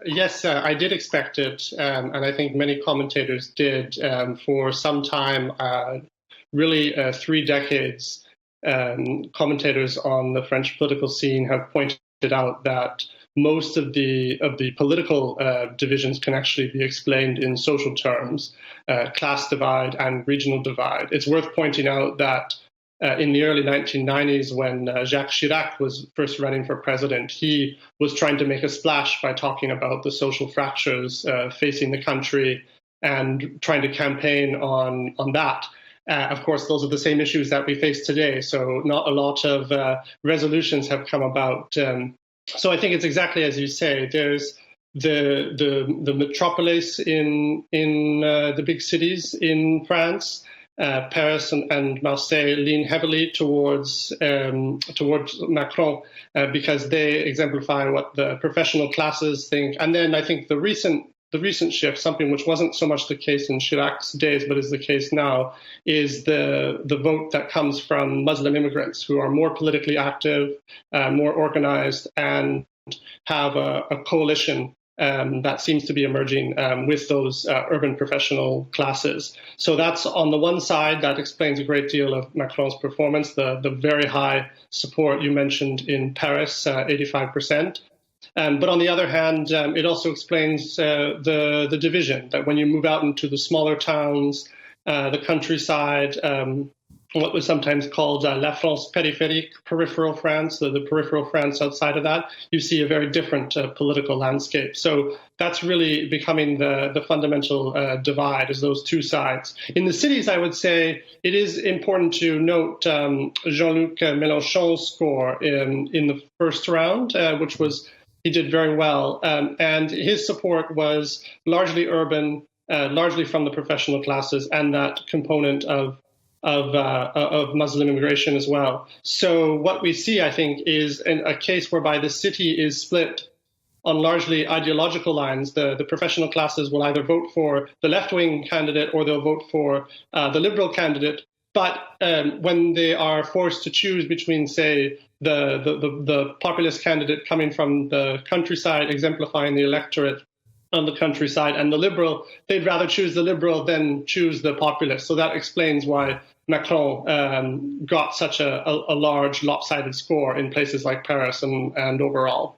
Yes, I did expect it, and I think many commentators did. For some time, really 3 decades, commentators on the French political scene have pointed out that most of the political divisions can actually be explained in social terms, class divide and regional divide. It's worth pointing out that in the early 1990s, when Jacques Chirac was first running for president, he was trying to make a splash by talking about the social fractures facing the country and trying to campaign on that. Of course, those are the same issues that we face today, so not a lot of resolutions have come about. So I think it's exactly as you say. There's the metropolis in the big cities in France. Paris and Marseille lean heavily towards Macron because they exemplify what the professional classes think. And then I think the recent shift, something which wasn't so much the case in Chirac's days, but is the case now, is the vote that comes from Muslim immigrants who are more politically active, more organized, and have a coalition that seems to be emerging with those urban professional classes. So that's on the one side, that explains a great deal of Macron's performance, the very high support you mentioned in Paris, 85%. But on the other hand, it also explains the division, that when you move out into the smaller towns, the countryside, what was sometimes called La France périphérique, peripheral France, the peripheral France outside of that, you see a very different political landscape. So that's really becoming the fundamental divide, is those two sides. In the cities, I would say it is important to note Jean-Luc Mélenchon's score in the first round, which was, he did very well. And his support was largely urban, largely from the professional classes, and that component of Muslim immigration as well. So what we see, I think, is a case whereby the city is split on largely ideological lines. The professional classes will either vote for the left-wing candidate or they'll vote for the liberal candidate. But when they are forced to choose between, say, the populist candidate coming from the countryside, exemplifying the electorate on the countryside, and the liberal, they'd rather choose the liberal than choose the populist. So that explains why Macron got such a large lopsided score in places like Paris and overall.